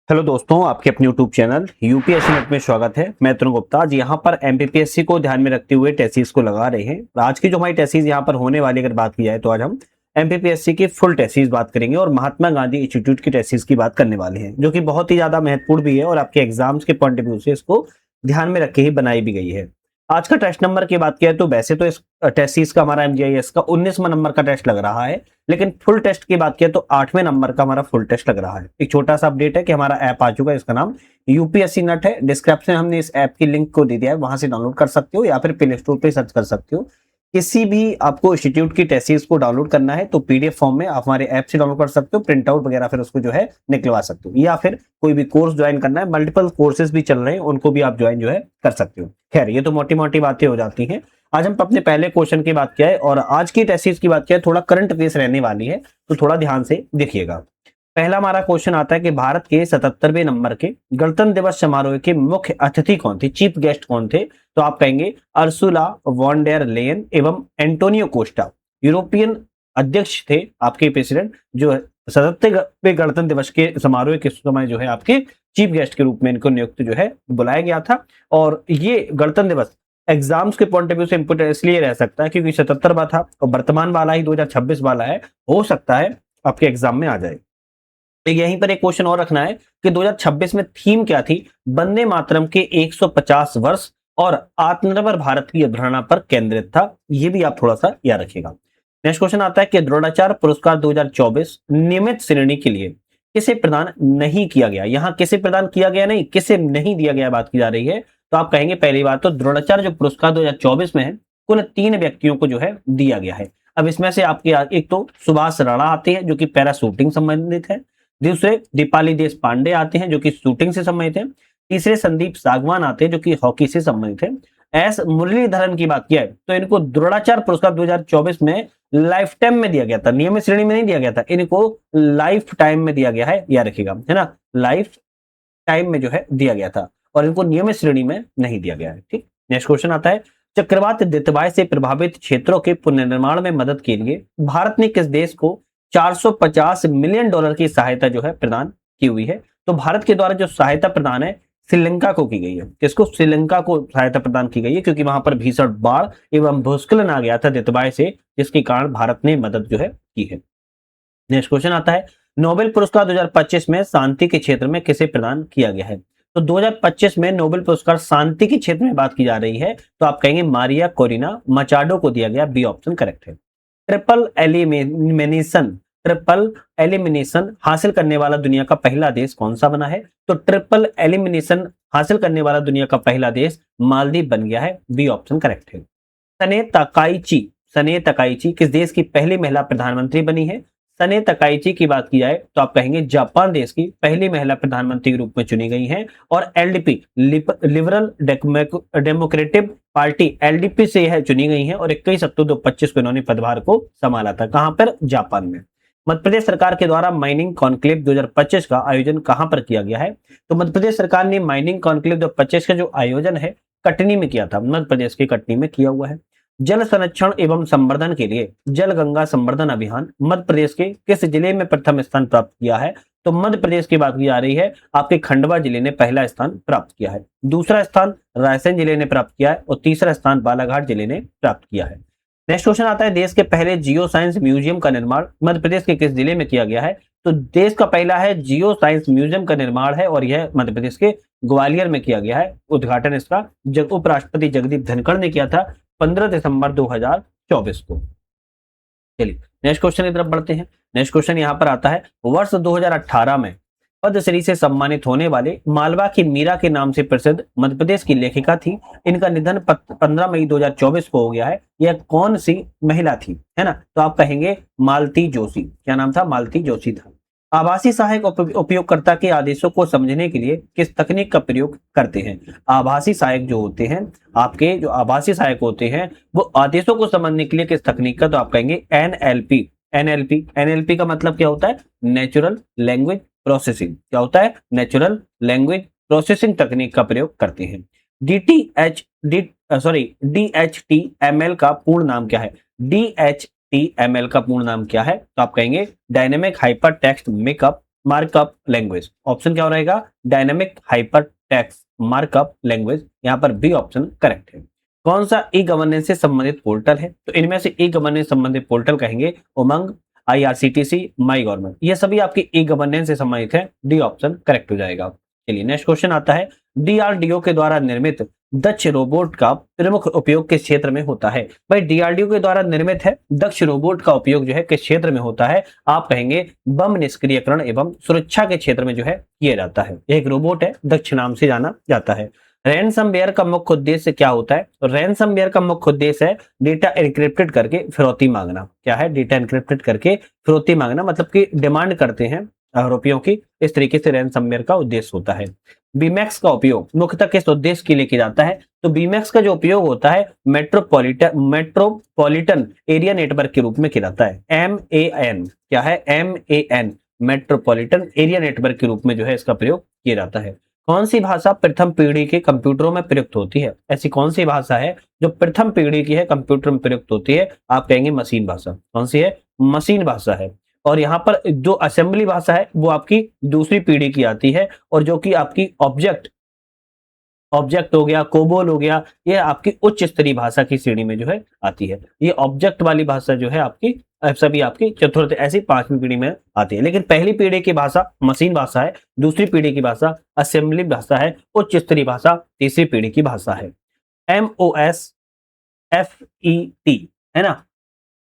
Hello दोस्तों, आपके अपने यूट्यूब चैनल यूपीएससी नेट में स्वागत है। मैं तरुण गुप्ता। आज यहाँ पर एमपीपीएससी को ध्यान में रखते हुए टेसीज को लगा रहे हैं। आज की जो हमारी टेसीज यहाँ पर होने वाली अगर बात की जाए तो आज हम एमपीपीएससी की फुल टेसीज बात करेंगे और महात्मा गांधी इंस्टीट्यूट की टेसीज की बात करने वाले हैं, जो कि बहुत ही ज्यादा महत्वपूर्ण भी है और आपके एग्जाम्स के पॉइंट ऑफ व्यू से इसको ध्यान में रख के ही बनाई भी गई है। आज का टेस्ट नंबर की बात किया तो वैसे तो इस टेस्ट सीरीज का हमारा एमजीआईएस का 19वां नंबर का टेस्ट लग रहा है, लेकिन फुल टेस्ट की बात किया तो 8वें नंबर का हमारा फुल टेस्ट लग रहा है। एक छोटा सा अपडेट है कि हमारा ऐप आ चुका है, इसका नाम यूपीएससी नेट है। डिस्क्रिप्शन में हमने इस ऐप की लिंक को दे दिया है, वहां से डाउनलोड कर सकते हो या फिर प्ले स्टोर पे सर्च कर सकते हो। किसी भी आपको इंस्टीट्यूट की टेस्ट को डाउनलोड करना है तो पीडीएफ फॉर्म में आप हमारे ऐप से डाउनलोड कर सकते हो, प्रिंट आउट वगैरह फिर उसको जो है निकलवा सकते हो, या फिर कोई भी कोर्स ज्वाइन करना है, मल्टीपल कोर्सेज भी चल रहे हैं, उनको भी आप ज्वाइन जो है कर सकते हो। खैर, ये तो मोटी मोटी बातें हो जाती हैं। आज हम अपने पहले क्वेश्चन की बात किया है और आज की टेस्ट की बात किया है, थोड़ा करंट अफेयर्स रहने वाली है, तो थोड़ा ध्यान से देखिएगा। पहला हमारा क्वेश्चन आता है कि भारत के 77वें नंबर के गणतंत्र दिवस समारोह के मुख्य अतिथि कौन थे, चीफ गेस्ट कौन थे? तो आप कहेंगे अर्सुला वॉन डेर लेयन एवं एंटोनियो कोस्टा। यूरोपियन अध्यक्ष थे आपके प्रेसिडेंट, जो 77वें गणतंत्र दिवस के समारोह के समय जो है आपके चीफ गेस्ट के रूप में इनको नियुक्त जो है बुलाया गया था। और ये गणतंत्र दिवस एग्जाम्स के पॉइंट ऑफ व्यू से इंपोर्टेंट इसलिए रह सकता है क्योंकि 77वां था और वर्तमान वाला ही 2026 वाला है, हो सकता है आपके एग्जाम में आ जाए। तो यहीं पर एक क्वेश्चन और रखना है कि 2026 में थीम क्या थी? वंदे मातरम के 150 वर्ष और आत्मनिर्भर भारत की अवधारणा पर केंद्रित था। ये भी आप थोड़ा सा याद रखिएगा। नेक्स्ट क्वेश्चन आता है कि द्रोणाचार्य पुरस्कार 2024 नियमित श्रेणी के लिए किसे प्रदान नहीं किया गया? यहाँ किसे प्रदान किया गया नहीं, किसे नहीं दिया गया बात की जा रही है। तो आप कहेंगे पहली बात तो द्रोणाचार्य जो पुरस्कार 2024 में है, कुल 3 व्यक्तियों को जो है दिया गया है। अब इसमें से आपके एक तो सुभाष राणा आते हैं जो कि पैरा शूटिंग संबंधित है, दूसरे दीपाली देश पांडे आते हैं जो कि शूटिंग से संबंधित है, तीसरे संदीप सागवान आते हैं जो कि हॉकी से संबंधित है। एस मुरलीधरन की बात किया है तो इनको द्रोणाचार्य पुरस्कार 2024 में लाइफ टाइम में दिया गया था, नियमित श्रेणी में नहीं दिया गया था, इनको लाइफ टाइम में दिया गया है, याद रखिएगा, है ना। लाइफ टाइम में जो है दिया गया था और इनको नियमित श्रेणी में नहीं दिया गया है। ठीक, नेक्स्ट क्वेश्चन आता है चक्रवात दितवाय से प्रभावित क्षेत्रों के पुनर्निर्माण में मदद के लिए भारत ने किस देश को 450 मिलियन डॉलर की सहायता जो है प्रदान की हुई है? तो भारत के द्वारा जो सहायता प्रदान है श्रीलंका को की गई है। किसको? श्रीलंका को सहायता प्रदान की गई है क्योंकि वहां पर भीषण बाढ़ एवं भूस्खलन आ गया था दितवाय से, जिसके कारण भारत ने मदद जो है की है। नेक्स्ट क्वेश्चन आता है नोबेल पुरस्कार 2025 में शांति के क्षेत्र में किसे प्रदान किया गया है? तो 2025 में नोबेल पुरस्कार शांति के क्षेत्र में बात की जा रही है तो आप कहेंगे मारिया कोरिना मचाडो को दिया गया। बी ऑप्शन करेक्ट है। ट्रिपल एलिमिनेशन ट्रिपल एलिमिनेशन हासिल करने वाला दुनिया का पहला देश कौन सा बना है? तो ट्रिपल एलिमिनेशन हासिल करने वाला दुनिया का पहला देश मालदीव बन गया है। बी ऑप्शन करेक्ट है। सने तकाइची सने तकाइची किस देश की पहली महिला प्रधानमंत्री बनी है? सने तकाइची की बात की जाए तो आप कहेंगे जापान देश की पहली महिला प्रधानमंत्री के रूप में चुनी गई हैं और LDP liberal democratic party LDP से यह चुनी गई हैं और 21 अक्टूबर 2025 को इन्होंने पदभार को संभाला था। कहां पर? जापान में। मध्य प्रदेश सरकार के द्वारा माइनिंग कॉन्क्लेव 2025 का आयोजन कहां पर किया गया है? तो मध्य प्रदेश सरकार ने माइनिंग कॉन्क्लेव 2025 का जो आयोजन है कटनी में किया था, मध्य प्रदेश के कटनी में किया हुआ है। जल संरक्षण एवं संवर्धन के लिए जल गंगा संवर्धन अभियान मध्य प्रदेश के किस जिले में प्रथम स्थान प्राप्त किया है? तो मध्य प्रदेश की बात की जा रही है, आपके खंडवा जिले ने पहला स्थान प्राप्त किया है, दूसरा स्थान रायसेन जिले ने प्राप्त किया है और तीसरा स्थान बालाघाट जिले ने प्राप्त किया है। नेक्स्ट क्वेश्चन आता है देश के पहले जियो साइंस म्यूजियम का निर्माण मध्य प्रदेश के किस जिले में किया गया है? तो देश का पहला है जियो साइंस म्यूजियम का निर्माण है और यह मध्य प्रदेश के ग्वालियर में किया गया है। उद्घाटन इसका उपराष्ट्रपति जगदीप धनखड़ ने किया था 15 दिसंबर 2024 को। चलिए नेक्स्ट क्वेश्चन की तरफ बढ़ते हैं। नेक्स्ट क्वेश्चन यहाँ पर आता है वर्ष 2018 में पद्मश्री से सम्मानित होने वाले मालवा की मीरा के नाम से प्रसिद्ध मध्य प्रदेश की लेखिका थी, इनका निधन 15 मई 2024 को हो गया है। यह कौन सी महिला थी, है ना? तो आप कहेंगे मालती जोशी। क्या नाम था? मालती जोशी था। आभासी सहायक उपयोगकर्ता के आदेशों को समझने के लिए किस तकनीक का प्रयोग करते हैं? आभासी सहायक जो होते हैं, आपके जो आभासी सहायक होते हैं वो आदेशों को समझने के लिए किस तकनीक का? तो आप कहेंगे एनएलपी। एनएलपी का मतलब क्या होता है? Natural language processing. क्या होता है? नेचुरल लैंग्वेज प्रोसेसिंग तकनीक का प्रयोग करते हैं। डीएचटीएमएल का पूर्ण नाम क्या है? डीएचटीएमएल का पूर्ण नाम क्या है? तो आप कहेंगे dynamic hyper text makeup markup language. Option क्या हो रहेगा? Dynamic hyper text markup language. यहाँ पर बी ऑप्शन करेक्ट है। कौन सा ई गवर्नेंस से संबंधित पोर्टल है? तो इनमें से ई गवर्नेंस संबंधित पोर्टल कहेंगे उमंग, IRCTC, माई गवर्नमेंट। ये सभी आपकी ई गवर्नेंस से संबंधित है। डी ऑप्शन करेक्ट हो जाएगा। चलिए नेक्स्ट क्वेश्चन आता है, DRDO के द्वारा निर्मित दक्ष रोबोट का प्रमुख उपयोग किस क्षेत्र में होता है? भाई DRDO के द्वारा निर्मित है दक्ष रोबोट का उपयोग जो है किस क्षेत्र में होता है? आप कहेंगे बम निष्क्रियकरण एवं सुरक्षा के क्षेत्र में जो है किया जाता है। एक रोबोट है, दक्ष नाम से जाना जाता है। रैनसमवेयर का मुख्य उद्देश्य क्या होता है? तो रैनसमवेयर का मुख्य उद्देश्य है डेटा एन्क्रिप्टेड करके फिरौती मांगना। क्या है? डेटा एन्क्रिप्टेड करके फिरौती मांगना, मतलब कि डिमांड करते हैं आरोपियों की। इस तरीके से रैनसमवेयर का उद्देश्य होता है। बीमैक्स का उपयोग मुख्यतः किस उद्देश्य के लिए किया जाता है? तो बीमैक्स का जो उपयोग होता है मेट्रोपॉलिटन एरिया नेटवर्क के रूप में किया जाता है। MAN, क्या है? MAN, मेट्रोपॉलिटन एरिया नेटवर्क के रूप में जो है इसका प्रयोग किया जाता है। कौन सी भाषा प्रथम पीढ़ी के कंप्यूटरों में प्रयुक्त होती है? ऐसी कौन सी भाषा है जो प्रथम पीढ़ी की है, कंप्यूटर में प्रयुक्त होती है? आप कहेंगे मशीन भाषा। कौन सी है? मशीन भाषा है। और यहाँ पर जो असेंबली भाषा है वो आपकी दूसरी पीढ़ी की आती है, और जो कि आपकी ऑब्जेक्ट हो गया, कोबोल हो गया, ये आपकी उच्च स्तरीय भाषा की श्रेणी में जो है आती है। ये ऑब्जेक्ट वाली भाषा जो है आपकी सभी आपकी चतुर्थ ऐसी पांचवी पीढ़ी में आती है। लेकिन पहली पीढ़ी की भाषा मशीन भाषा है, दूसरी पीढ़ी की भाषा असेंबली भाषा है, उच्च स्तरीय भाषा तीसरी पीढ़ी की भाषा है। MOSFET है ना,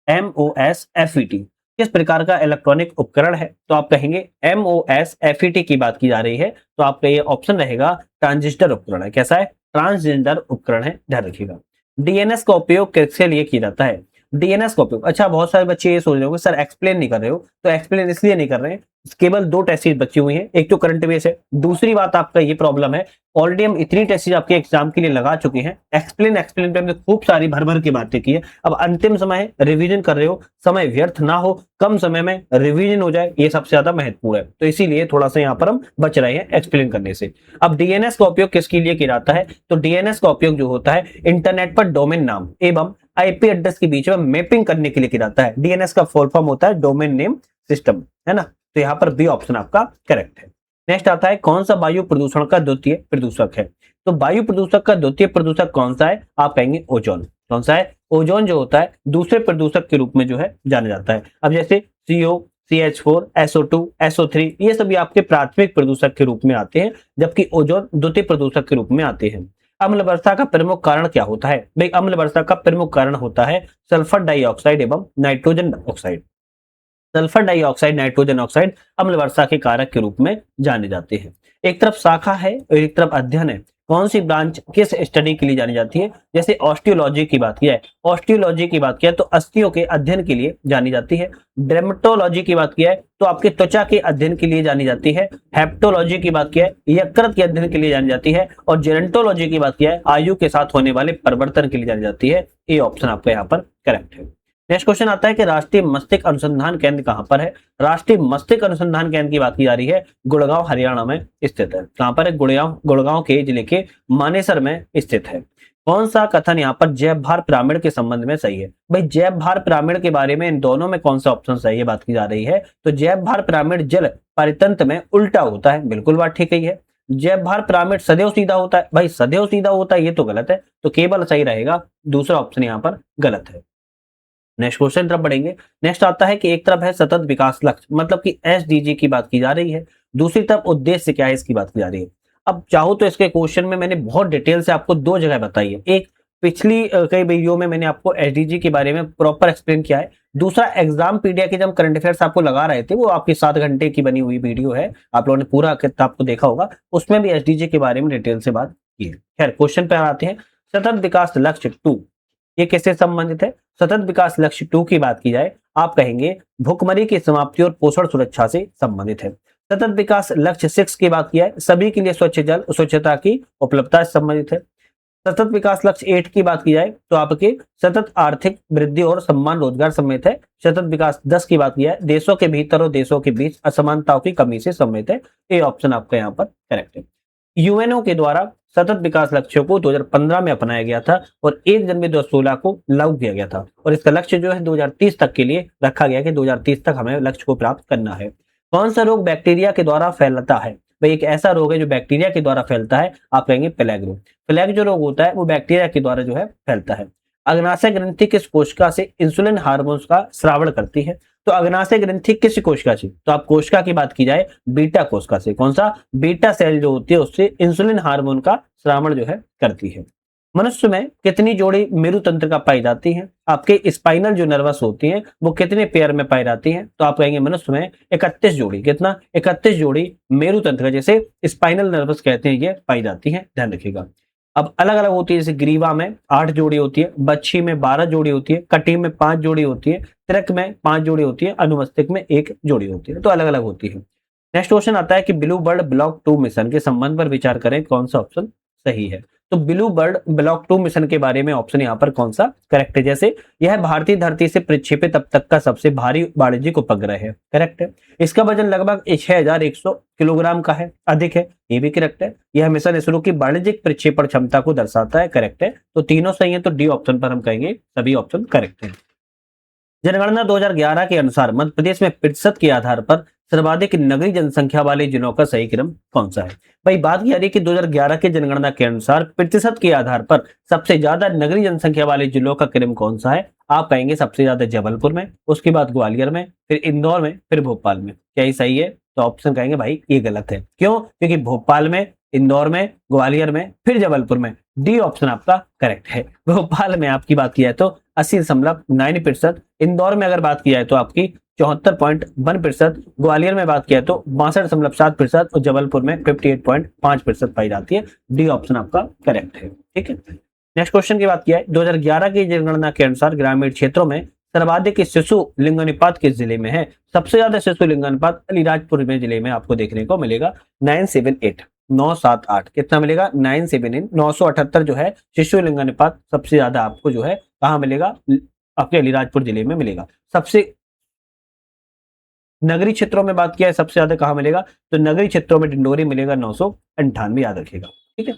MOSFET किस प्रकार का इलेक्ट्रॉनिक उपकरण है? तो आप कहेंगे MOSFET की बात की जा रही है, तो आपका ये ऑप्शन रहेगा ट्रांजिस्टर उपकरण है। कैसा है? ट्रांसजेंडर उपकरण है, ध्यान रखिएगा। DNS का उपयोग किसके लिए किया जाता है? DNS का उपयोग, अच्छा बहुत सारे बच्चे ये सोच रहे होंगे सर एक्सप्लेन नहीं कर रहे हो, तो एक्सप्लेन इसलिए नहीं कर रहे हैं, केवल दो टेस्टेज बची हुई हैं। एक तो करंट बेस है, दूसरी बात आपका ये प्रॉब्लम है ऑलरेडी हम इतनी टेस्टेज आपके एग्जाम के लिए लगा चुके हैं। एक्सप्लेन पे हमने खूब सारी भर भर की बातें की है। अब अंतिम समय है, रिवीजन कर रहे हो, समय व्यर्थ ना हो, कम समय में रिवीजन हो जाए, ये सबसे ज्यादा महत्वपूर्ण है। तो इसीलिए थोड़ा सा यहाँ पर हम बच रहे हैं एक्सप्लेन करने से। अब DNS का उपयोग किसके लिए किया जाता है? तो DNS का उपयोग जो होता है इंटरनेट पर डोमेन नाम एवं IP एड्रेस के बीच में मैपिंग करने के लिए किया जाता है। DNS का फुल फॉर्म होता है डोमेन नेम सिस्टम, है ना। तो यहाँ पर बी ऑप्शन आपका करेक्ट है। नेक्स्ट आता है, कौन सा वायु प्रदूषण का द्वितीय प्रदूषक है? तो वायु प्रदूषक का द्वितीय प्रदूषक कौन सा है? आप कहेंगे ओजोन। कौन सा है? ओजोन जो होता है दूसरे प्रदूषक के रूप में जो है जाना जाता है। अब जैसे CO, CH4, SO2, SO3 ये सभी आपके प्राथमिक प्रदूषक के रूप में आते हैं, जबकि ओजोन द्वितीय प्रदूषक के रूप में आते हैं। अम्ल वर्षा का प्रमुख कारण क्या होता है? भाई अम्ल वर्षा का प्रमुख कारण होता है सल्फर डाइऑक्साइड एवं nitrogen oxide. Sulphur dioxide, nitrogen oxide अम्ल वर्षा के कारक के रूप में जाने जाते हैं। एक तरफ शाखा है और एक तरफ अध्ययन है। कौन सी ब्रांच किस स्टडी के लिए जानी जाती है? जैसे ऑस्टियोलॉजी की बात किया है, ऑस्टियोलॉजी की बात किया तो अस्थियों के अध्ययन के लिए जानी जाती है। डर्मेटोलॉजी की बात किया है तो आपके त्वचा के अध्ययन के लिए जानी जाती है। हेप्टोलॉजी की बात किया है यकृत के अध्ययन के लिए जानी जाती है। और जेरेंटोलॉजी की बात किया है आयु के साथ होने वाले परिवर्तन के लिए जानी जाती है। ये ऑप्शन आपका यहाँ पर करेक्ट है। नेक्स्ट क्वेश्चन आता है कि राष्ट्रीय मस्तिष्क अनुसंधान केंद्र कहां पर है? राष्ट्रीय मस्तिष्क अनुसंधान केंद्र की बात की जा रही है, गुड़गांव हरियाणा में स्थित है। कहां पर है? गुड़गांव के जिले के मानेसर में स्थित है। कौन सा कथन यहाँ पर जैव भार पिरामिड के संबंध में सही है? भाई जैव भार पिरामिड के बारे में इन दोनों में कौन सा ऑप्शन सही है बात की जा रही है? तो जैव भार पिरामिड जल परितंत्र में उल्टा होता है, बिल्कुल बात ठीक ही है। जैव भार पिरामिड सदैव सीधा होता है, भाई सदैव सीधा होता है ये तो गलत है, तो केवल सही रहेगा दूसरा ऑप्शन यहाँ पर गलत है। नेक्स्ट क्वेश्चन तरफ बढ़ेंगे। नेक्स्ट आता है कि एक तरफ है सतत विकास लक्ष्य, मतलब कि SDG की बात की जा रही है, दूसरी तरफ उद्देश्य क्या है इसकी बात की जा रही है। अब चाहो तो इसके क्वेश्चन में मैंने बहुत डिटेल से आपको दो जगह बताई है। एक पिछली कई वीडियो में मैंने आपको SDG के बारे में प्रॉपर एक्सप्लेन किया है। दूसरा एग्जाम पीडिया के जब करंट अफेयर्स आपको लगा रहे थे, वो आपकी 7 घंटे की बनी हुई वीडियो है, आप लोगों ने पूरा किताब को देखा होगा, उसमें भी SDG के बारे में डिटेल से बात की है। खैर क्वेश्चन पे आते हैं। सतत विकास लक्ष्य 2 ये किससे संबंधित है? सतत विकास लक्ष्य 2 की बात की जाए आप कहेंगे भुखमरी की समाप्ति और पोषण सुरक्षा से संबंधित है। सतत विकास लक्ष्य 6 की बात की जाए सभी के लिए स्वच्छ जल स्वच्छता की उपलब्धता से संबंधित है। सतत विकास लक्ष्य 8 की बात की जाए तो आपके सतत आर्थिक वृद्धि और सम्मान रोजगार समेत है। सतत विकास 10 की बात की जाए देशों के भीतर और देशों के बीच असमानताओं की कमी से संबंधित है। ये ऑप्शन आपका यहाँ पर करेक्ट है। UNO के द्वारा सतत विकास लक्ष्यों को 2015 में अपनाया गया था और 1 जनवरी 2016 को लागू किया गया था, और इसका लक्ष्य जो है 2030 तक के लिए रखा गया कि 2030 तक हमें लक्ष्य को प्राप्त करना है। कौन सा रोग बैक्टीरिया के द्वारा फैलता है? भाई एक ऐसा रोग है जो बैक्टीरिया के द्वारा फैलता है, आप कहेंगे प्लेग रोग। प्लेग जो रोग होता है वो बैक्टीरिया के द्वारा जो है फैलता है। अग्नाशय ग्रंथि किस कोशिका से इंसुलिन हार्मोन्स का स्रावण करती है? तो अग्नाशय ग्रंथि किस कोशिका से? तो आप कोशिका की बात की जाए बीटा कोशिका से। कौन सा? बीटा सेल जो होती है उससे इंसुलिन हार्मोन का स्रावण जो है करती है। मनुष्य में कितनी जोड़ी मेरु तंत्रिका पाई जाती है? आपके स्पाइनल जो नर्वस होती हैं वो कितने पेयर में पाई जाती हैं? तो आप कहेंगे मनुष्य में 31 जोड़ी। कितना? 31 जोड़ी मेरु तंत्रिका, जैसे स्पाइनल नर्वस कहते हैं, ये पाई जाती है, ध्यान रखिएगा। अब अलग अलग होती है, जैसे ग्रीवा में 8 जोड़ी होती है, बच्छी में 12 जोड़ी होती है, कटी में 5 जोड़ी होती है, त्वक में 5 जोड़ी होती है, अनुमस्तिष्क में 1 जोड़ी होती है। तो अलग अलग होती है। नेक्स्ट क्वेश्चन आता है कि ब्लू बर्ड ब्लॉक 2 मिशन के संबंध पर विचार करें, कौन सा ऑप्शन सही है? तो ब्लू बर्ड ब्लॉक 2 मिशन के बारे में ऑप्शन यहाँ पर कौन सा करेक्ट है? जैसे यह भारतीय धरती से प्रक्षेपित अब तक का सबसे भारी वाणिज्यिक उपग्रह है, करेक्ट है। इसका वजन लगभग 6100 किलोग्राम का है, अधिक है, ये भी करेक्ट है। यह मिशन इसरो की वाणिज्यिक प्रक्षेपण क्षमता को दर्शाता है, करेक्ट है। तो तीनों सही है, तो डी ऑप्शन पर हम कहेंगे सभी ऑप्शन करेक्ट है। जनगणना 2011 के अनुसार मध्य प्रदेश में प्रतिशत के आधार पर सर्वाधिक नगरीय जनसंख्या वाले जिलों का सही क्रम कौन सा है? भाई बात की जा रही है कि 2011 के जनगणना के अनुसार प्रतिशत के आधार पर सबसे ज्यादा नगरीय जनसंख्या वाले जिलों का क्रम कौन सा है? आप कहेंगे सबसे ज्यादा जबलपुर में, उसके बाद ग्वालियर में, फिर इंदौर में, फिर भोपाल में। क्या ये सही है? तो ऑप्शन कहेंगे भाई ये गलत है। क्यों? क्योंकि भोपाल में, इंदौर में, ग्वालियर में, फिर जबलपुर में। डी ऑप्शन आपका करेक्ट है। भोपाल में आपकी बात की जाए तो 80.9%, इंदौर में अगर बात की जाए तो आपकी 74.1%, ग्वालियर में बात किया तो 62.7% और जबलपुर में 58.5% पाई जाती है। डी ऑप्शन आपका करेक्ट है, ठीक है। नेक्स्ट क्वेश्चन की बात किया है, 2011 की जनगणना के अनुसार ग्रामीण क्षेत्रों में सर्वाधिक शिशु लिंगानुपात किस जिले में है? सबसे ज्यादा शिशु लिंगानुपात अलीराजपुर में जिले में आपको देखने को मिलेगा, 978 978। कितना मिलेगा? 978 978 जो है शिशु लिंगानुपात सबसे ज्यादा आपको जो है कहाँ मिलेगा? आपके अलीराजपुर जिले में मिलेगा। सबसे नगरीय क्षेत्रों में बात किया है सबसे ज्यादा कहाँ मिलेगा? तो नगरीय क्षेत्रों में डिंडोरी मिलेगा 998, याद रखिएगा, ठीक है।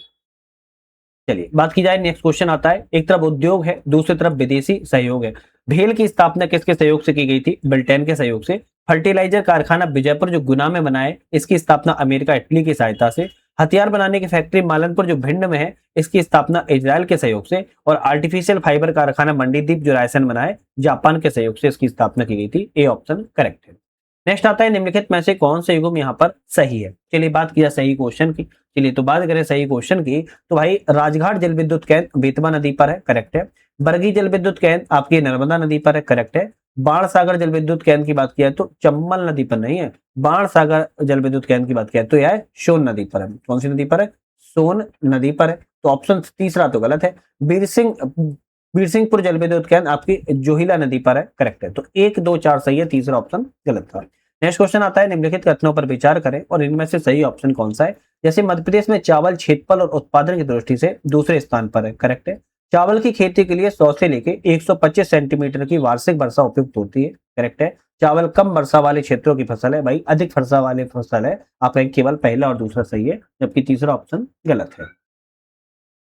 चलिए बात की जाए, नेक्स्ट क्वेश्चन आता है, एक तरफ उद्योग है, दूसरी तरफ विदेशी सहयोग है। भेल की स्थापना किसके सहयोग से की गई थी? ब्रिटेन के सहयोग से। फर्टिलाइजर कारखाना विजयपुर जो गुना में बना है, इसकी स्थापना अमेरिका इटली की सहायता से। हथियार बनाने की फैक्ट्री मालनपुर जो भिंड में है, इसकी स्थापना इजराइल के सहयोग से। और आर्टिफिशियल फाइबर कारखाना मंडीदीप जो रायसेन बना है, जापान के सहयोग से इसकी स्थापना की गई थी। ए ऑप्शन करेक्ट है। नेक्स्ट आता है, निम्नलिखित में से कौन सा युग्म यहाँ पर सही है? चलिए बात किया सही क्वेश्चन की। चलिए तो बात करें सही क्वेश्चन की, तो भाई राजघाट जल विद्युत केंद्र बेतवा नदी पर है, करेक्ट है। बरगी जल विद्युत केंद्र आपकी नर्मदा नदी पर है, करेक्ट है। बाण सागर जल विद्युत केंद्र की बात किया तो चंबल नदी पर नहीं है, बाण सागर जल विद्युत केंद्र की बात किया तो यह है सोन नदी पर है। कौन सी नदी पर है? सोन नदी पर है। तो ऑप्शन तीसरा तो गलत है। बीरसिंहपुर जल विद्युत केंद्र आपकी जोहिला नदी पर है, करेक्ट है। तो 1 2 4 सही है, तीसरा ऑप्शन गलत था। नेक्स्ट क्वेश्चन आता है, निम्नलिखित कथनों पर विचार करें और इनमें से सही ऑप्शन कौन सा है? जैसे मध्य प्रदेश में चावल क्षेत्रफल और उत्पादन की दृष्टि से दूसरे स्थान पर है, करेक्ट है। चावल की खेती के लिए 100 से लेके 125 सेंटीमीटर की वार्षिक वर्षा उपयुक्त होती है, करेक्ट है। चावल कम वर्षा वाले क्षेत्रों की फसल है, भाई अधिक वर्षा वाली फसल है। आप केवल पहला और दूसरा सही है, जबकि तीसरा ऑप्शन गलत है।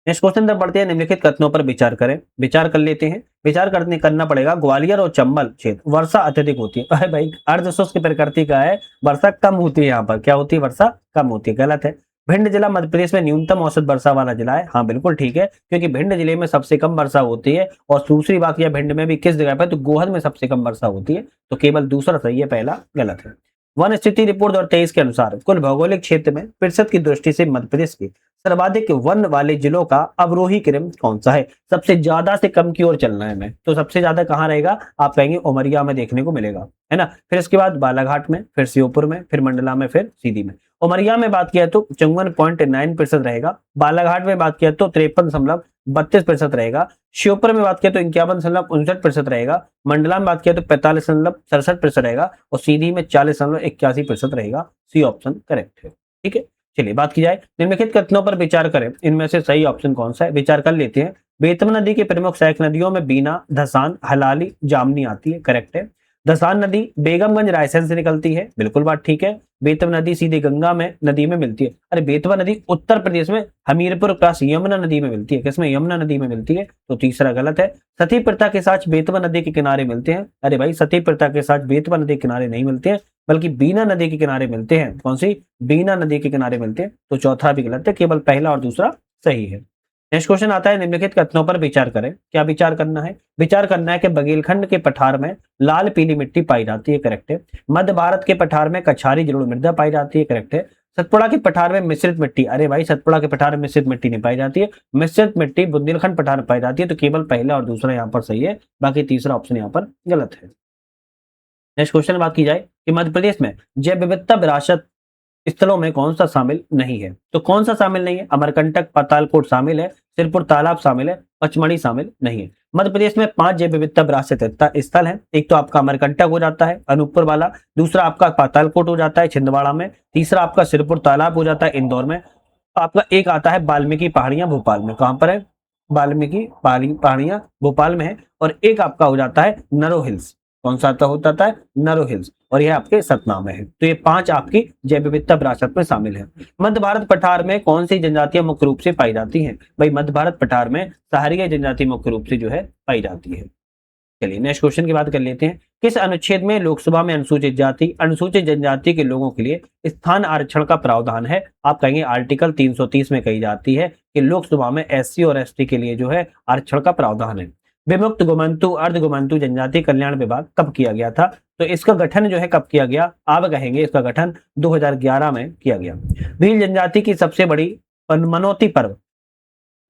नेक्स्ट क्वेश्चन तक बढ़ते हैं, निम्नलिखित कथनों पर विचार करें। विचार कर लेते हैं, विचार करना पड़ेगा। ग्वालियर और चंबल क्षेत्र वर्षा अत्यधिक होती है, अरे भाई अर्ध शुष्क प्रकृति का है, वर्षा कम होती है। यहाँ पर क्या होती है? वर्षा कम होती है, गलत है। भिंड जिला मध्य प्रदेश में न्यूनतम औसत वर्षा वाला जिला है, हाँ बिल्कुल ठीक है, क्योंकि भिंड जिले में सबसे कम वर्षा होती है। और दूसरी बात यह भिंड में भी किस जगह पर? तो गोहद में सबसे कम वर्षा होती है। तो केवल दूसरा सही है, पहला गलत है। वन स्थिति रिपोर्ट 2023 के अनुसार कुल भौगोलिक क्षेत्र में प्रतिशत की दृष्टि से मध्य प्रदेश के सर्वाधिक वन वाले जिलों का अवरोही क्रम कौन सा है? सबसे ज्यादा से कम की ओर चलना है हमें, तो सबसे ज्यादा कहाँ रहेगा? आप कहेंगे उमरिया में देखने को मिलेगा, है ना। फिर इसके बाद बालाघाट में, फिर श्योपुर में, फिर मंडला में, फिर सीधी में। उमरिया में बात किया तो 54.9% रहेगा। बालाघाट में बात किया तो 53.32% रहेगा। श्योपुर में बात किया तो 51.59% रहेगा। मंडला में बात किया तो 45.67% रहेगा। और सीधी में 40.81% रहेगा। सी ऑप्शन करेक्ट है, ठीक है। चलिए बात की जाए, निम्नलिखित कथनों पर विचार करें, इनमें से सही ऑप्शन कौन सा है? विचार कर लेते हैं। बेतवा नदी के प्रमुख सहायक नदियों में बीना, धसान, हलाली, जामनी आती है, करेक्ट है। धसान नदी बेगमगंज रायसेन से निकलती है, बिल्कुल बात ठीक है। बेतवा नदी सीधे गंगा में नदी में मिलती है। अरे बेतवा नदी उत्तर प्रदेश में हमीरपुर क्रॉस यमुना नदी में मिलती है, किसमें? यमुना नदी में मिलती है। तो तीसरा गलत है। सती प्रथा के साथ बेतवा नदी के किनारे मिलते हैं, अरे भाई सती प्रथा के साथ बेतवा नदी के किनारे नहीं मिलते हैं, बल्कि बीना नदी के किनारे मिलते हैं। कौन सी? बीना नदी के किनारे मिलते हैं। तो चौथा भी गलत है, केवल पहला और दूसरा सही है। नेक्स्ट क्वेश्चन आता है, निम्नलिखित कथनों पर विचार करें। क्या विचार करना है? विचार करना है कि बघेलखंड के पठार में लाल पीली मिट्टी पाई जाती है, करेक्ट है। मध्य भारत के पठार में कछारी जलोढ़ मृदा पाई जाती है, करेक्ट है। सतपुड़ा के पठार में मिश्रित मिट्टी, अरे भाई सतपुड़ा के पठार में मिश्रित मिट्टी नहीं पाई जाती है, मिश्रित मिट्टी बुंदेलखंड पठार में पाई जाती है। तो केवल पहला और दूसरा यहाँ पर सही है, बाकी तीसरा ऑप्शन यहाँ पर गलत है। नेक्स्ट क्वेश्चन बात की जाए कि मध्य प्रदेश में जैव विविधता विरासत स्थलों में कौन सा शामिल नहीं है? तो कौन सा शामिल नहीं है? अमरकंटक पातालकोट शामिल है, सिरपुर तालाब शामिल है, पचमढ़ी शामिल नहीं है। मध्य प्रदेश में 5 जैव विविधता विरासत स्थल है। एक तो आपका अमरकंटक हो जाता है अनूपपुर वाला, दूसरा आपका पातालकोट हो जाता है छिंदवाड़ा में, तीसरा आपका सिरपुर तालाब हो जाता है इंदौर में, आपका एक आता है वाल्मीकि पहाड़ियां भोपाल में। कहां पर है? वाल्मीकि पहाड़ियां भोपाल में है। और एक आपका हो जाता है नरो हिल्स। कौन सा आता होता है? नरो हिल्स, और यह आपके सतना में है। तो ये 5 आपकी जैव विविधता विरासत में शामिल है। मध्य भारत पठार में कौन सी जनजातियां मुख्य रूप से पाई जाती हैं? भाई मध्य भारत पठार में सहारिया जनजाति मुख्य रूप से जो है पाई जाती है। चलिए नेक्स्ट क्वेश्चन की बात कर लेते हैं। किस अनुच्छेद में लोकसभा में अनुसूचित जनजाति के लोगों के लिए स्थान आरक्षण का प्रावधान है? आप कहेंगे आर्टिकल 330 में कही जाती है कि लोकसभा में एससी और एसटी के लिए जो है आरक्षण का प्रावधान है। विमुक्त गोमंतु अर्ध गोमंतु जनजाति कल्याण विभाग कब किया गया था? तो इसका गठन जो है कब किया गया? आप कहेंगे इसका गठन 2011 में किया गया। भील जनजाति की सबसे बड़ी मनौती पर्व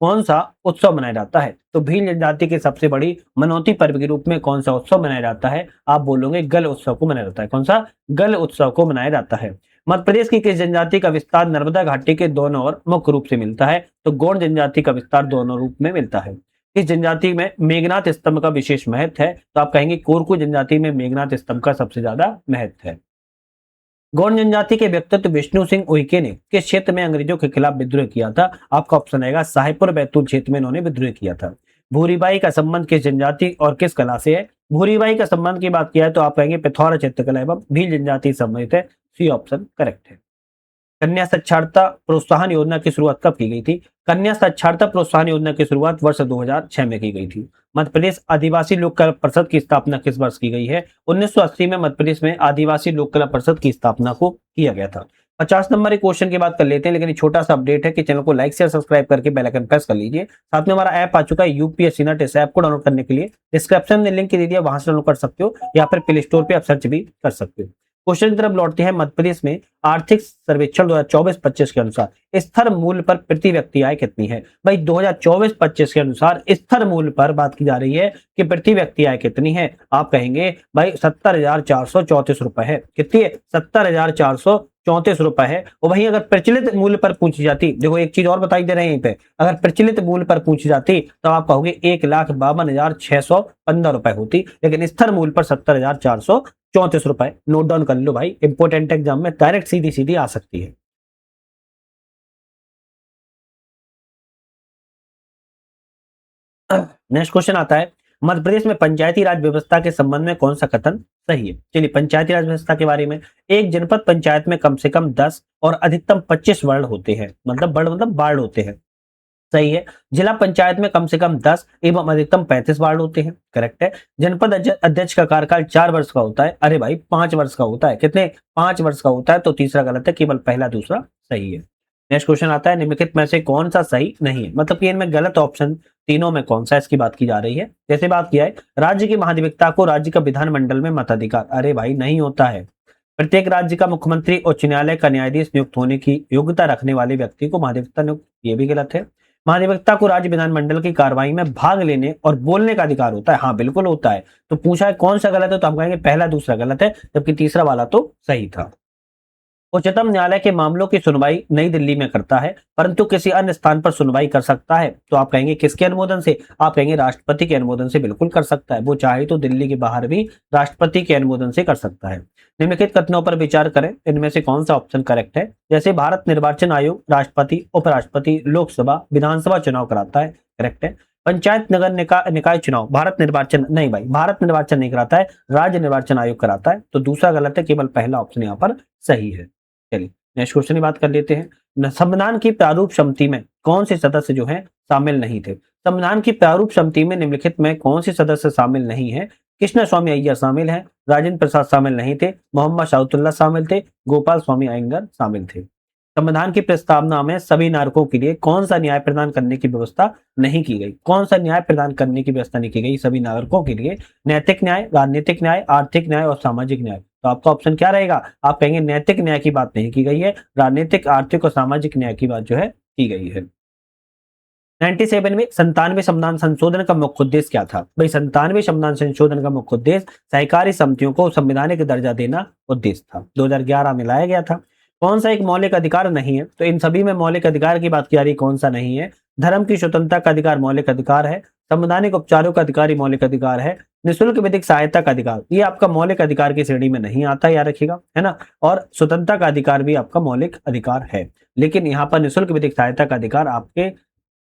कौन सा उत्सव मनाया जाता है? तो भील जनजाति की सबसे बड़ी मनौती पर्व के रूप में कौन सा उत्सव मनाया जाता है? आप बोलोगे गल उत्सव को मनाया जाता है। कौन सा? गल उत्सव को मनाया जाता है। मध्य प्रदेश की किस जनजाति का विस्तार नर्मदा घाटी के दोनों ओर मुख्य रूप से मिलता है? तो गौड़ जनजाति का विस्तार दोनों रूप में मिलता है। इस जनजाति में मेघनाथ स्तंभ का विशेष महत्व है? तो आप कहेंगे कोरकू जनजाति में मेघनाथ स्तंभ का सबसे ज्यादा महत्व है। गौड़ जनजाति के व्यक्तित्व विष्णु सिंह उइके ने किस क्षेत्र में अंग्रेजों के खिलाफ विद्रोह किया था? आपका ऑप्शन आएगा साहेबपुर बैतूल क्षेत्र में इन्होंने विद्रोह किया था। भूरीबाई का संबंध किस जनजाति और किस कला से है? भूरीबाई का संबंध की बात किया है तो आप कहेंगे पिथौरा चित्रकला एवं भील जनजाति संबंधित है। सी ऑप्शन करेक्ट है। कन्या साक्षरता प्रोत्साहन योजना की शुरुआत कब की गई थी? कन्या साक्षरता प्रोत्साहन योजना की शुरुआत वर्ष 2006 में की गई थी। मध्य प्रदेश आदिवासी लोक कला परिषद की स्थापना किस वर्ष की गई है? 1980 में मध्य प्रदेश में आदिवासी लोक कला परिषद की स्थापना को किया गया था। 50 नंबर के क्वेश्चन की बात कर लेते हैं, लेकिन छोटा सा अपडेट है कि चैनल को लाइक शेयर सब्सक्राइब करके बेल आइकन प्रेस कर लीजिए। साथ में हमारा ऐप आ चुका है यूपीएससी नेट। इस ऐप को डाउनलोड करने के लिए डिस्क्रिप्शन में लिंक दे दिया, वहां से डाउनलोड कर सकते हो या फिर प्ले स्टोर पे आप सर्च भी कर सकते हो। क्वेश्चन की तरफ लौटते हैं। मध्य प्रदेश में आर्थिक सर्वेक्षण 2024-25 के अनुसार स्थिर मूल्य पर प्रति व्यक्ति आय कितनी है? भाई 2024-25 के अनुसार स्थिर मूल्य पर बात की जा रही है कि प्रति व्यक्ति आय कितनी है? आप कहेंगे भाई 70,434 रुपए है। कितनी है? 70,434 रुपए है। और वहीं अगर प्रचलित मूल्य पर पूछी जाती, देखो एक चीज और बताई दे रहे हैं यहीं पे, अगर प्रचलित मूल्य पर पूछी जाती तो आप कहोगे 1,52,615 रुपए होती, लेकिन स्थिर मूल्य पर 70,434 रुपए। नोट डाउन कर लो भाई, इंपोर्टेंट एग्जाम में डायरेक्ट सीधी सीधी आ सकती है। नेक्स्ट क्वेश्चन आता है, मध्य प्रदेश में पंचायती राज व्यवस्था के संबंध में कौन सा कथन सही है? चलिए पंचायती राज व्यवस्था के बारे में, एक जनपद पंचायत में कम से कम 10 और अधिकतम 25 वार्ड होते हैं। मतलब वर्ड मतलब वार्ड होते हैं, सही है। जिला पंचायत में कम से कम 10 एवं अधिकतम 35 वार्ड होते हैं, करेक्ट है। जनपद अध्यक्ष का कार्यकाल 4 वर्ष का होता है, अरे भाई 5 वर्ष का होता है। कितने? 5 वर्ष का होता है। तो तीसरा गलत है, केवल पहला दूसरा सही है। नेक्स्ट क्वेश्चन आता है, निम्नलिखित में से कौन सा सही नहीं है? मतलब कि इनमें गलत ऑप्शन तीनों में कौन सा, इसकी बात की जा रही है। जैसे बात किया है, राज्य की महाधिवक्ता को राज्य का विधानमंडल में मताधिकार, अरे भाई नहीं होता है। प्रत्येक राज्य का मुख्यमंत्री उच्च न्यायालय का न्यायाधीश नियुक्त होने की योग्यता रखने वाले व्यक्ति को महाधिवक्ता नियुक्त, ये भी गलत है। महाधिवक्ता को राज्य विधानमंडल की कार्रवाई में भाग लेने और बोलने का अधिकार होता है, हाँ बिल्कुल होता है। तो पूछा है कौन सा गलत है, तो हम कहेंगे पहला दूसरा गलत है, जबकि तीसरा वाला तो सही था। उच्चतम न्यायालय के मामलों की सुनवाई नई दिल्ली में करता है, परंतु किसी अन्य स्थान पर सुनवाई कर सकता है। तो आप कहेंगे किसके अनुमोदन से? आप कहेंगे राष्ट्रपति के अनुमोदन से बिल्कुल कर सकता है। वो चाहे तो दिल्ली के बाहर भी राष्ट्रपति के अनुमोदन से कर सकता है। निम्नलिखित कथनों पर विचार करें, इनमें से कौन सा ऑप्शन करेक्ट है? जैसे भारत निर्वाचन आयोग राष्ट्रपति, उपराष्ट्रपति, लोकसभा, विधानसभा चुनाव कराता है, करेक्ट है। पंचायत नगर निकाय चुनाव भारत निर्वाचन नहीं, भाई भारत निर्वाचन नहीं कराता है, राज्य निर्वाचन आयोग कराता है। तो दूसरा गलत है, केवल पहला ऑप्शन यहाँ पर सही है। चलिए नेक्स्ट क्वेश्चन की बात कर लेते हैं। संविधान की प्रारूप समिति में कौन से सदस्य जो हैं शामिल नहीं थे? संविधान की प्रारूप समिति में निम्नलिखित में कौन से सदस्य शामिल नहीं है? कृष्ण स्वामी अय्यर शामिल हैं, राजेंद्र प्रसाद शामिल नहीं थे, मोहम्मद शाहुतुल्लाह शामिल थे, गोपाल स्वामी अयंगर शामिल थे। संविधान की प्रस्तावना में सभी नागरिकों के लिए कौन सा न्याय प्रदान करने की व्यवस्था नहीं की गई? कौन सा न्याय प्रदान करने की व्यवस्था नहीं की गई सभी नागरिकों के लिए? नैतिक न्याय, राजनीतिक न्याय, आर्थिक न्याय और सामाजिक न्याय। तो आपका ऑप्शन क्या रहेगा? आप कहेंगे नैतिक न्याय की बात नहीं की गई है, राजनीतिक, आर्थिक और सामाजिक न्याय की बात जो है की गई है। 97 में 97 संविधान संशोधन का मुख्य उद्देश्य क्या था? भाई 97 संविधान संशोधन का मुख्य उद्देश्य सहकारी समितियों को संवैधानिक दर्जा देना उद्देश्य था। 2011 में लाया गया था। कौन सा एक मौलिक अधिकार नहीं है? तो इन सभी में मौलिक अधिकार की बात की जा रही, कौन सा नहीं है? धर्म की स्वतंत्रता का अधिकार मौलिक अधिकार है, संवैधानिक उपचारों का अधिकार ही मौलिक अधिकार है, निःशुल्क विधिक सहायता का अधिकार ये आपका मौलिक अधिकार की श्रेणी में नहीं आता, याद रखिएगा, है ना। और स्वतंत्रता का अधिकार भी आपका मौलिक अधिकार है, लेकिन यहाँ पर निःशुल्क विधिक सहायता का अधिकार आपके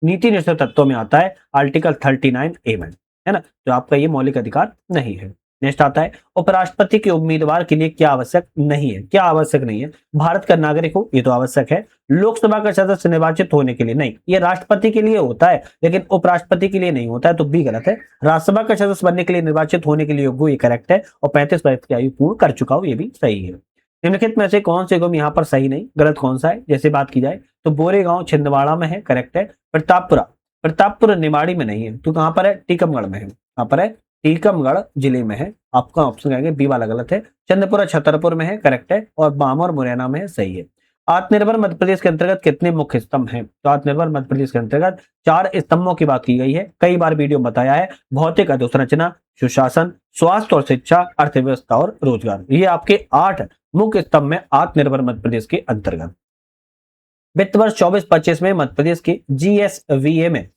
नीति निषेध तत्वों में आता है, आर्टिकल 39A में, है ना। तो आपका ये मौलिक अधिकार नहीं है। नेक्स्ट आता है, उपराष्ट्रपति के उम्मीदवार के लिए क्या आवश्यक नहीं है? क्या आवश्यक नहीं है? भारत का नागरिक हो, ये तो आवश्यक है। लोकसभा का सदस्य निर्वाचित होने के लिए नहीं, ये राष्ट्रपति के लिए होता है लेकिन उपराष्ट्रपति के लिए नहीं होता है, तो बी गलत है। राज्यसभा का सदस्य बनने के लिए, निर्वाचित होने के लिए योग्य, ये करेक्ट है। और 35 वर्ष की आयु पूर्ण कर चुका हो, ये भी सही है। निम्नलिखित में से कौन से गुम यहाँ पर सही नहीं, गलत कौन सा है? जैसे बात की जाए तो बोरेगांव छिंदवाड़ा में है, करेक्ट है। प्रतापपुरा, प्रतापपुर निमाड़ी में नहीं है, तो कहां पर है? टीकमगढ़ में है। कहां पर है? टीकमगढ़ जिले में है। आपका ऑप्शन कहेंगे बी वाला गलत है। चंद्रपुरा छतरपुर में है, करेक्ट है। और बामौर मुरैना में है, सही है। आत्मनिर्भर मध्य प्रदेश के अंतर्गत कितने मुख्य स्तंभ हैं? तो आत्मनिर्भर मध्य प्रदेश के अंतर्गत 4 स्तंभों की बात की गई है, कई बार वीडियो में बताया है। भौतिक अधोसंरचना, सुशासन, स्वास्थ्य और शिक्षा, अर्थव्यवस्था और रोजगार, ये आपके 8 मुख्य स्तंभ में आत्मनिर्भर मध्य प्रदेश के अंतर्गत। वित्त वर्ष 24-25 में मध्य प्रदेश के GSVA में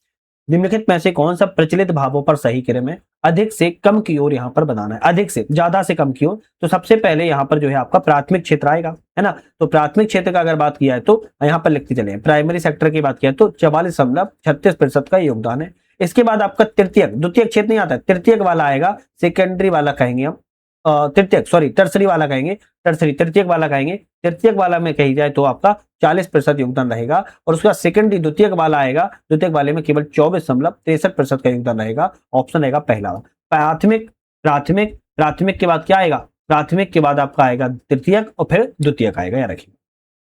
निम्नलिखित में से कौन सा प्रचलित भावों पर सही क्रम है? अधिक से कम की ओर यहाँ पर बनाना है, अधिक से ज्यादा से कम की ओर। तो सबसे पहले यहाँ पर जो है आपका प्राथमिक क्षेत्र आएगा, है ना। तो प्राथमिक क्षेत्र का अगर बात किया है तो यहाँ पर लिखते चले, प्राइमरी सेक्टर की बात किया तो 44.36% का योगदान है। इसके बाद आपका तृतीयक, द्वितीयक क्षेत्र नहीं आता, तृतीयक वाला आएगा, सेकेंडरी वाला कहेंगे हम, तृतीयक सॉरी टर्सरी वाला कहेंगे, टर्सरी तृतीयक वाला कहेंगे। तृतीयक वाला में कही जाए तो आपका 40% योगदान रहेगा। और उसका सेकेंडरी द्वितीयक वाला आएगा, द्वितीयक वाले में केवल 24.63% का योगदान रहेगा। ऑप्शन रहेगा पहला। प्राथमिक, प्राथमिक, प्राथमिक के बाद क्या आएगा? प्राथमिक के बाद आपका आएगा तृतीयक और फिर द्वितीयक आएगा, याद रखिए।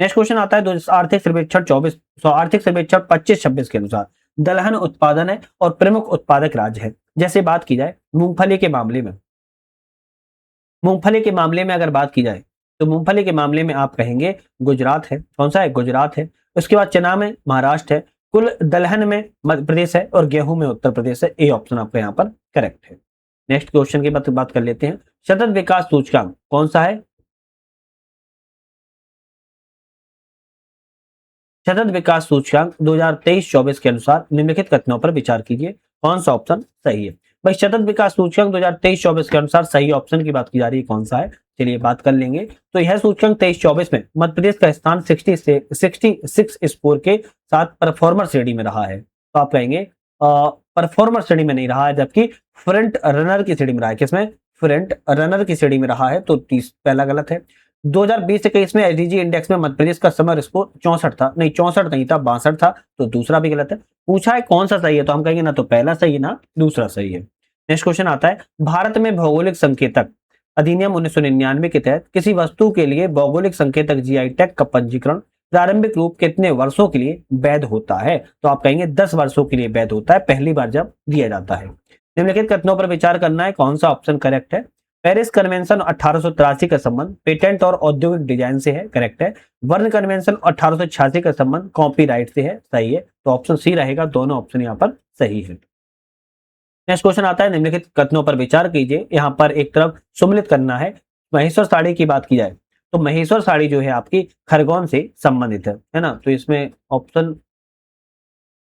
नेक्स्ट क्वेश्चन आता है आर्थिक सर्वेक्षण 25-26 के अनुसार दलहन उत्पादन है और प्रमुख उत्पादक राज्य है। जैसे बात की जाए मूंगफली के मामले में, मूंगफली के मामले में अगर बात की जाए तो मूंगफली के मामले में आप कहेंगे गुजरात है। कौन सा है? गुजरात है। उसके बाद चना में महाराष्ट्र है, कुल दलहन में मध्य प्रदेश है और गेहूं में उत्तर प्रदेश है। ए ऑप्शन आपका यहाँ पर करेक्ट है। नेक्स्ट क्वेश्चन की बात कर लेते हैं। सतत विकास सूचकांक कौन सा है? सतत विकास सूचकांक 2023-24 के अनुसार निम्नलिखित कथनों पर विचार कीजिए, कौन सा ऑप्शन सही है? भाई सतत विकास सूचकांक 2023-24 के अनुसार सही ऑप्शन की बात की जा रही है, कौन सा है? चलिए बात कर लेंगे। तो यह सूचकांक 23-24 में मध्य प्रदेश का स्थान 66 स्कोर के साथ परफॉर्मर श्रेणी में रहा है। तो आप कहेंगे परफॉर्मर श्रेणी में नहीं रहा है, जबकि फ्रंट रनर की श्रेणी में रहा है। किसमें? फ्रंट रनर की श्रेणी में रहा है, तो 30 पहला गलत है। 2020-21 में एसडीजी इंडेक्स में मध्य प्रदेश का समर स्कोर 64 था, नहीं 64 नहीं था, 62 था, तो दूसरा भी गलत है। पूछा है कौन सा सही है, तो हम कहेंगे ना तो पहला सही है ना दूसरा सही है। नेक्स्ट क्वेश्चन आता है, भारत में भौगोलिक संकेतक अधिनियम 1999 के तहत किसी वस्तु के लिए भौगोलिक संकेतक जीआई टैग का पंजीकरण प्रारंभिक रूप कितने वर्षों के लिए वैध होता है? तो आप कहेंगे 10 वर्षों के लिए वैध होता है, पहली बार जब दिया जाता है। निम्नलिखित कथनों पर विचार करना है, कौन सा ऑप्शन करेक्ट है? पेरिस कन्वेंशन 1883 का संबंध पेटेंट और औद्योगिक डिजाइन से है, करेक्ट है। वर्ण कन्वेंशन 1886 का संबंध कॉपीराइट से है, सही है। तो ऑप्शन सी रहेगा, दोनों ऑप्शन यहाँ पर सही है। नेक्स्ट क्वेश्चन आता है, निम्नलिखित कथनों पर विचार कीजिए। यहाँ पर एक तरफ सम्मिलित करना है। महेश्वर साड़ी की बात की जाए तो महेश्वर साड़ी जो है आपकी खरगोन से संबंधित है ना। तो इसमें ऑप्शन,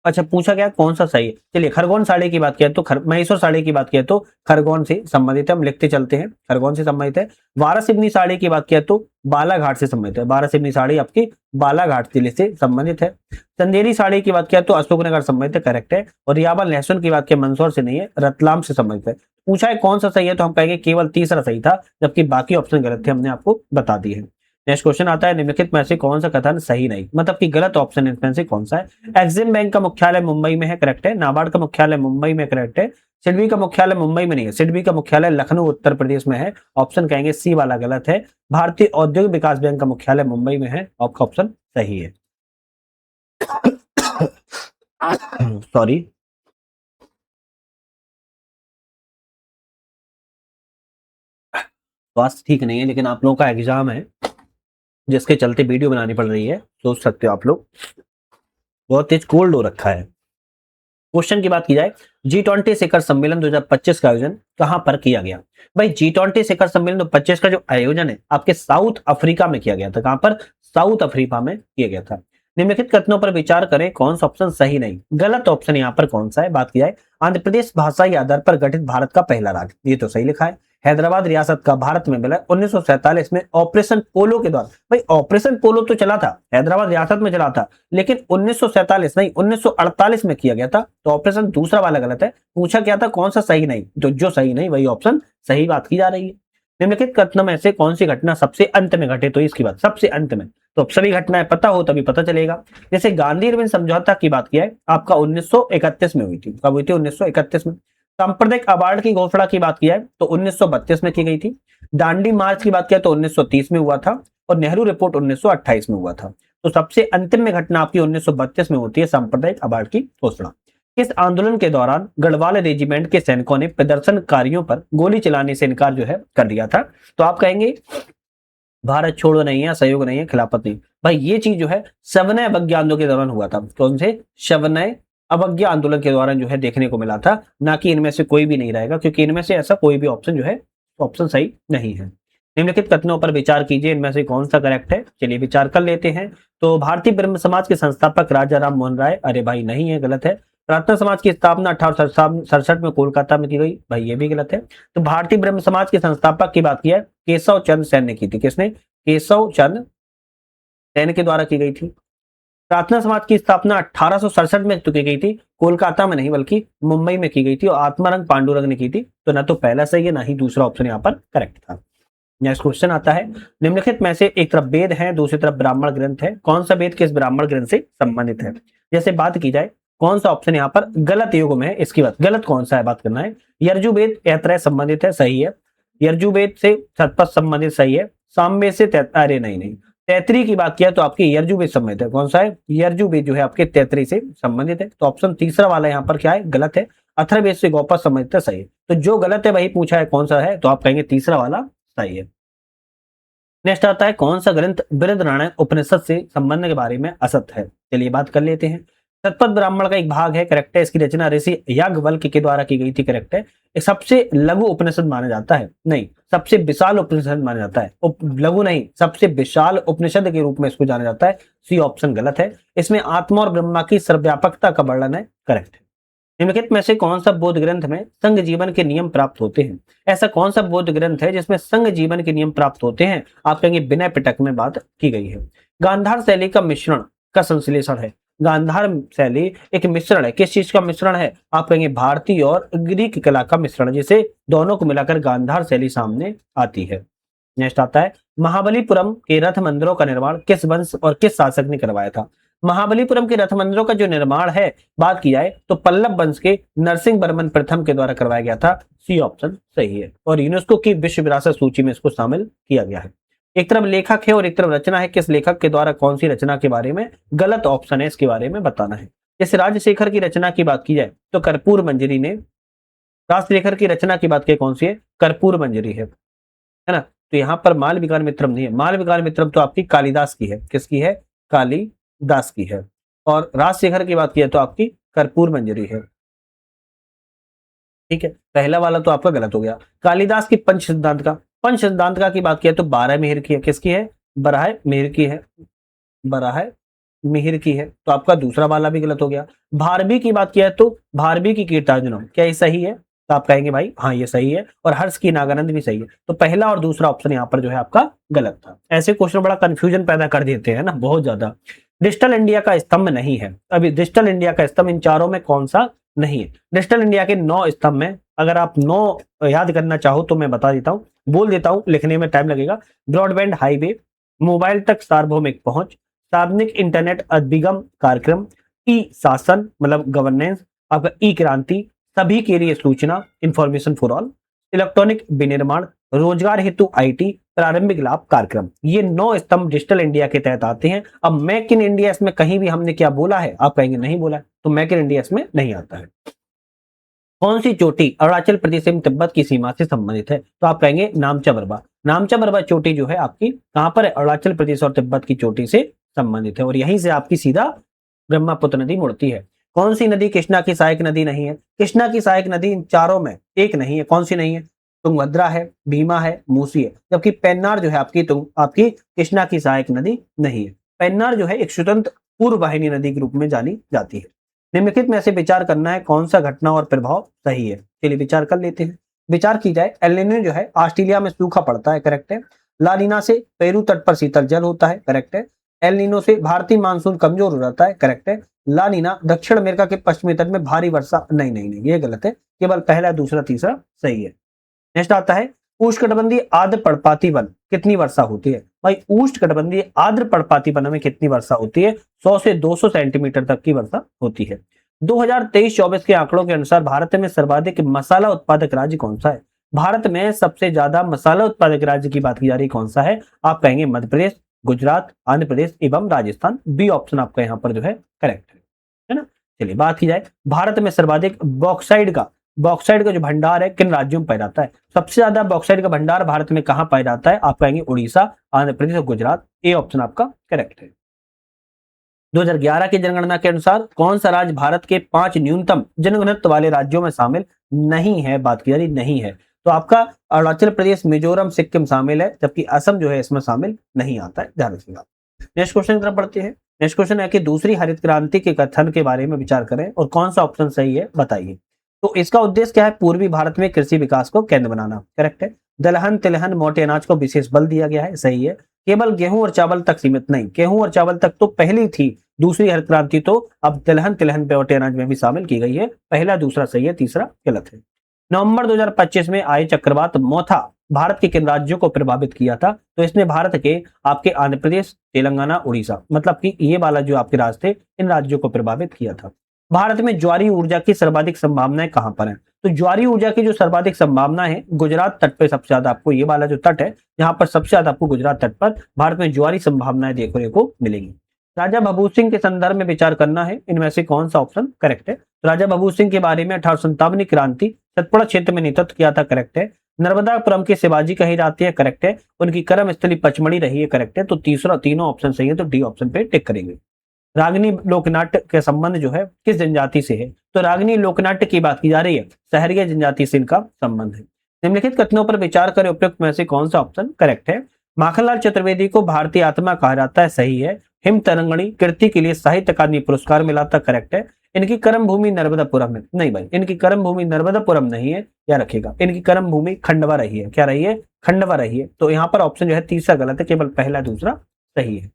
अच्छा पूछा गया कौन सा सही है। चलिए खरगोन साड़ी की बात किया तो महेश्वर साड़ी की बात किया तो खरगोन से संबंधित है, हम लिखते चलते हैं खरगोन से संबंधित है। वारासिवनी साड़ी की बात किया तो बालाघाट से संबंधित है, वारासिवनी साड़ी आपकी बालाघाट जिले से संबंधित है। चंदेरी साड़ी की बात किया तो अशोकनगर संबंधित है, करेक्ट है। और रियाबा लहसुन की बात किया मंदसौर से नहीं है, रतलाम से संबंधित है। पूछा है कौन सा सही है, तो हम कहेंगे केवल तीसरा सही था, जबकि बाकी ऑप्शन गलत थे, हमने आपको बता दिए हैं। नेक्स्ट क्वेश्चन आता है, निम्नलिखित में से कौन सा कथन सही नहीं, मतलब कि गलत ऑप्शन इनमें से कौन सा है? एक्सिम बैंक का मुख्यालय मुंबई में है, करेक्ट है। नाबार्ड का मुख्यालय मुंबई में, करेक्ट है। सिडबी का मुख्यालय मुंबई में नहीं है, सिडबी का मुख्यालय लखनऊ उत्तर प्रदेश में है। ऑप्शन कहेंगे सी वाला गलत है। भारतीय औद्योगिक विकास बैंक का मुख्यालय मुंबई में है। आपका ऑप्शन सही है। सॉरी। स्वास्थ्य ठीक नहीं है, लेकिन आप लोगों का एग्जाम है जिसके चलते वीडियो बनानी पड़ रही है, सोच सकते हो आप लोग। बहुत तेज कोल्ड हो रखा है। क्वेश्चन की बात की जाए, G20 शिखर सम्मेलन 2025 का आयोजन कहां पर किया गया? भाई G20 शिखर सम्मेलन 2025 का जो आयोजन है आपके साउथ अफ्रीका में किया गया था। कहां पर? साउथ अफ्रीका में किया गया था। निम्नलिखित कथनों पर विचार करें, कौन सा ऑप्शन सही नहीं? गलत ऑप्शन यहाँ पर कौन सा है? बात की जाए, आंध्र प्रदेश भाषाई आधार पर गठित भारत का पहला राज्य, ये तो सही लिखा है। हैदराबाद रियासत का भारत में मिला 1947 में ऑपरेशन पोलो के दौरान। भाई ऑपरेशन पोलो तो चला था, हैदराबाद रियासत में चला था, लेकिन 1947 नहीं 1948 में किया गया था। तो ऑप्शन दूसरा वाला गलत है। पूछा क्या था, कौन सा सही नहीं? तो जो सही नहीं वही ऑप्शन सही बात की जा रही है। निम्नलिखित कथनों में से कौन सी घटना सबसे अंत में घटे? तो इसकी बात सबसे अंत में, तो अब सभी घटनाएं पता हो तभी पता चलेगा। जैसे गांधी इरविन समझौता की बात किया है, आपका 1931 में हुई थी। कब हुई थी? 1931 में। सांप्रदायिक अवार्ड की घोषणा की बात किया है तो 1932 में की गई थी। दांडी मार्च की बात किया तो 1930 में हुआ था, और नेहरू रिपोर्ट 1928 में हुआ था। तो सबसे अंतिम में घटना आपकी 1932 में होती है, सांप्रदायिक अवार्ड की घोषणा। इस आंदोलन के दौरान गढ़वाल रेजिमेंट के सैनिकों ने प्रदर्शनकारियों पर गोली चलाने से इनकार जो है कर दिया था। तो आप कहेंगे भारत छोड़ो नहीं है, सहयोग नहीं है, खिलाफत नहीं। भाई ये चीज जो है सविनय अवज्ञा आंदोलन के दौरान हुआ था। कौन से? सविनय अवज्ञा आंदोलन के दौरान जो है देखने को मिला था, ना कि इनमें से कोई भी नहीं रहेगा, क्योंकि इनमें से ऐसा कोई भी ऑप्शन जो है ऑप्शन सही नहीं है। निम्नलिखित कथनों पर विचार कीजिए, इनमें से कौन सा करेक्ट है? चलिए विचार कर लेते हैं। तो भारतीय ब्रह्म समाज के संस्थापक राजा राम मोहन राय, अरे भाई नहीं है, गलत है। प्रार्थना समाज की स्थापना 1867 में कोलकाता में की गई, भाई ये भी गलत है। तो भारतीय ब्रह्म समाज के संस्थापक की बात की है, केशव चंद्र सेन ने की थी। किसने? केशव चंद्र सेन के द्वारा की गई थी। प्रार्थना समाज की स्थापना 1867 में की गई थी, कोलकाता में नहीं बल्कि मुंबई में की गई थी, और आत्मारंग पांडुरंग ने की थी। तो ना तो पहला सही है, ना ही दूसरा ऑप्शन यहाँ पर करेक्ट था। नेक्स्ट क्वेश्चन आता है, निम्नलिखित में से एक तरफ वेद है, दूसरी तरफ ब्राह्मण ग्रंथ है, कौन सा वेद किस ब्राह्मण ग्रंथ से संबंधित है? जैसे बात की जाए कौन सा ऑप्शन यहाँ पर गलत युग में है, इसकी बात गलत कौन सा है बात करना है। यजुर्वेद ऐतरेय संबंधित है, सही है। यजुर्वेद से शतपथ संबंधित, सही है। सामवेद से अरे नहीं, तैतरी की बात किया तो आपकी यजुर्वेद संबंधित है। कौन सा है? यजुर्वेद जो है आपके तैतरी से संबंधित है। तो ऑप्शन तीसरा वाला यहाँ पर क्या है? गलत है। अथर्ववेद से गौपद संबंधित है, सही है। तो जो गलत है वही पूछा है कौन सा है, तो आप कहेंगे तीसरा वाला सही है। नेक्स्ट आता है, कौन सा ग्रंथ बृहदारण्यक उपनिषद से संबंध के बारे में असत है? चलिए बात कर लेते हैं। शतपथ ब्राह्मण का एक भाग है, करेक्ट है। इसकी रचना ऋषि याज्ञवल्क्य के द्वारा की गई थी, करेक्ट है। ये सबसे लघु उपनिषद माना जाता है, नहीं सबसे विशाल उपनिषद माना जाता है। लघु नहीं, सबसे विशाल उपनिषद के रूप में इसको जाना जाता है। सी ऑप्शन गलत है। इसमें आत्मा और ब्रह्मा की सर्वव्यापकता का वर्णन है, करेक्ट है। निम्नलिखित में से कौन सा बौद्ध ग्रंथ में संघ जीवन के नियम प्राप्त होते हैं? ऐसा कौन सा बौद्ध ग्रंथ है जिसमें संघ जीवन के नियम प्राप्त होते हैं? आप कहेंगे विनय पिटक में बात की गई है। गांधार शैली का मिश्रण का संश्लेषण है। गांधार शैली एक मिश्रण है, किस चीज का मिश्रण है? आप कहेंगे भारतीय और ग्रीक कला का मिश्रण, जिसे दोनों को मिलाकर गांधार शैली सामने आती है। नेक्स्ट आता है, महाबलीपुरम के रथ मंदिरों का निर्माण किस वंश और किस शासक ने करवाया था? महाबलीपुरम के रथ मंदिरों का जो निर्माण है बात की जाए तो पल्लव वंश के नरसिंह वर्मन प्रथम के द्वारा करवाया गया था। सी ऑप्शन सही है, और यूनेस्को की विश्व विरासत सूची में इसको शामिल किया गया है। एक तरफ लेखक है और एक तरफ रचना है, किस लेखक के द्वारा कौन सी रचना के बारे में? गलत ऑप्शन है, इसके बारे में बताना है। जैसे राजशेखर की रचना की बात की जाए तो कर्पूर मंजरी ने, राजशेखर की रचना की बात की कौन सी है? कर्पूर मंजरी है ना। तो यहाँ पर माल विकार मित्रम नहीं है, माल विकार मित्रम तो आपकी कालिदास की है। किसकी है? कालिदास की है। और राजशेखर की बात की तो आपकी कर्पूर मंजरी है, ठीक है। पहला वाला तो आपका गलत हो गया। कालिदास की पंच सिद्धांत का, पंच सिद्धांत का की बात की तो बारह मिहिर की है। किसकी है? बराह मिहिर की है, बराह मिहिर की है। तो आपका दूसरा वाला भी गलत हो गया। भारवी की बात किया तो भारवी की कीर्तार्जुनम, क्या ये सही है? तो आप कहेंगे भाई हाँ ये सही है, और हर्ष की नागानंद भी सही है। तो पहला और दूसरा ऑप्शन यहाँ पर जो है आपका गलत था। ऐसे क्वेश्चन बड़ा कंफ्यूजन पैदा कर देते हैं ना, बहुत ज्यादा। डिजिटल इंडिया का स्तंभ नहीं है। अभी डिजिटल इंडिया का स्तंभ इन चारों में कौन सा नहीं है? डिजिटल इंडिया के 9 स्तंभ में, अगर आप 9 याद करना चाहो तो मैं बता देता हूं, बोल देता हूं, लिखने में टाइम लगेगा। ब्रॉडबैंड हाईवे, मोबाइल तक सार्वभौमिक पहुंच, सार्वजनिक इंटरनेट अधिगम कार्यक्रम, ई शासन मतलब गवर्नेंस, आपका ई क्रांति, सभी के लिए सूचना, इंफॉर्मेशन फॉर ऑल, इलेक्ट्रॉनिक विनिर्माण, रोजगार हेतु आईटी, प्रारंभिक लाभ कार्यक्रम, ये 9 स्तंभ डिजिटल इंडिया के तहत आते हैं। अब मेक इन इंडिया इसमें कहीं भी हमने क्या बोला है, आप कहेंगे नहीं बोला है, तो मेक इन इंडिया इसमें नहीं आता है। कौन सी चोटी अरुणाचल प्रदेश एवं तिब्बत की सीमा से संबंधित है, तो आप कहेंगे नामचा बरवा। नामचा बरवा चोटी जो है आपकी कहां पर है, अरुणाचल प्रदेश और तिब्बत की चोटी से संबंधित है, और यहीं से आपकी सीधा ब्रह्मपुत्र नदी मुड़ती है। कौन सी नदी कृष्णा की सहायक नदी नहीं है, कृष्णा की सहायक नदी इन चारों में एक नहीं है, कौन सी नहीं है, तुंगभद्रा है, भीमा है, मूसी है, जबकि पेन्नार जो है आपकी कृष्णा की सहायक नदी नहीं है। पेन्नार जो है एक स्वतंत्र पूर्व वाहिनी नदी के रूप में जानी जाती है। निम्नलिखित में से विचार करना है कौन सा घटना और प्रभाव सही है, चलिए विचार कर लेते हैं। विचार की जाए, एल नीनो जो है ऑस्ट्रेलिया में सूखा पड़ता है, करेक्ट है। ला नीना से पेरू तट पर शीतल जल होता है, करेक्ट है। एल नीनो से भारतीय मानसून कमजोर हो जाता है, करेक्ट है। ला नीना दक्षिण अमेरिका के पश्चिमी तट में भारी वर्षा, नहीं नहीं नहीं ये गलत है, केवल पहला, दूसरा, तीसरा सही है। नेक्स्ट आता है उष्णकटिबंधीय आर्द्र पर्णपाती वन कितनी वर्षा होती है, भाई उष्णकटिबंधीय आर्द्र पर्णपाती वन में कितनी वर्षा होती है, 100 से 200 सेंटीमीटर तक की वर्षा होती है। 2023-24 के आंकड़ों के अनुसार भारत में सर्वाधिक मसाला उत्पादक राज्य कौन सा है, भारत में सबसे ज्यादा मसाला उत्पादक राज्य की बात की जा रही कौन सा है, आप कहेंगे मध्य प्रदेश, गुजरात, आंध्र प्रदेश एवं राजस्थान। बी ऑप्शन आपका यहाँ पर जो है करेक्ट है ना। चलिए बात की जाए, भारत में सर्वाधिक बॉक्साइड का जो भंडार है किन राज्यों में पाया जाता है, सबसे ज्यादा बॉक्साइड का भंडार भारत में कहां पाया जाता है, आप कहेंगे उड़ीसा, आंध्र प्रदेश और गुजरात। ए ऑप्शन आपका करेक्ट है। 2011 की जनगणना के अनुसार कौन सा राज्य भारत के 5 न्यूनतम जनघनत्व वाले राज्यों में शामिल नहीं है, बात की जा रही नहीं है, तो आपका अरुणाचल प्रदेश, मिजोरम, सिक्किम शामिल है, जबकि असम जो है इसमें शामिल नहीं आता है, ध्यान रखिएगा। नेक्स्ट क्वेश्चन की तरफ बढ़ते हैं। नेक्स्ट क्वेश्चन है कि दूसरी हरित क्रांति के कथन के बारे में विचार करें और कौन सा ऑप्शन सही है बताइए। तो इसका उद्देश्य क्या है, पूर्वी भारत में कृषि विकास को केंद्र बनाना, करेक्ट है। दलहन तिलहन मोटे अनाज को विशेष बल दिया गया है, सही है। केवल गेहूं और चावल तक सीमित नहीं, गेहूं और चावल तक तो पहली थी, दूसरी हरित क्रांति तो अब दलहन तिलहन मोटे अनाज में भी शामिल की गई है, पहला दूसरा सही है, तीसरा गलत है। नवंबर 2025 में आए चक्रवात मोथा भारत के किन राज्यों को प्रभावित किया था, तो इसने भारत के आपके आंध्र प्रदेश, तेलंगाना, उड़ीसा, मतलब कि ये वाला जो आपके राज्य थे इन राज्यों को प्रभावित किया था। भारत में ज्वारीय ऊर्जा की सर्वाधिक संभावनाएं कहां पर हैं, तो ज्वारीय ऊर्जा की जो सर्वाधिक संभावना है गुजरात तट पे सबसे ज्यादा, आपको ये वाला जो तट है जहां पर सबसे ज्यादा आपको गुजरात तट पर भारत में ज्वारीय संभावनाएं देखने को मिलेंगी। राजा भभूत सिंह के संदर्भ में विचार करना है, इनमें से कौन सा ऑप्शन करेक्ट है। तो राजा भभूत सिंह के बारे में 1857 क्रांति सतपुड़ा क्षेत्र में नेतृत्व किया था, करेक्ट है। नर्मदापुरम के शिवाजी कही जाती है, करेक्ट है। उनकी कर्म स्थली पचमढ़ी रही है, करेक्ट है। तो तीसरा तीनों ऑप्शन सही है, तो डी ऑप्शन पे टिक करेंगे। रागनी लोकनाट्य के संबंध जो है किस जनजाति से है, तो रागनी लोकनाट्य की बात की जा रही है, सहरिया जनजाति से इनका संबंध है। निम्नलिखित कथनों पर विचार करें, उपयुक्त में से कौन सा ऑप्शन करेक्ट है। माखनलाल चतुर्वेदी को भारतीय आत्मा कहा जाता है, सही है। हिम तरंगणी कृति के लिए साहित्य अकादमी पुरस्कार मिला था, करेक्ट है। इनकी कर्म भूमि नर्मदापुरम है, नहीं भाई इनकी कर्म भूमि नर्मदापुरम नहीं है, या रखेगा इनकी कर्म भूमि खंडवा रही है, क्या रही है, खंडवा रही है। तो यहाँ पर ऑप्शन जो है तीसरा गलत है, केवल पहला दूसरा सही है।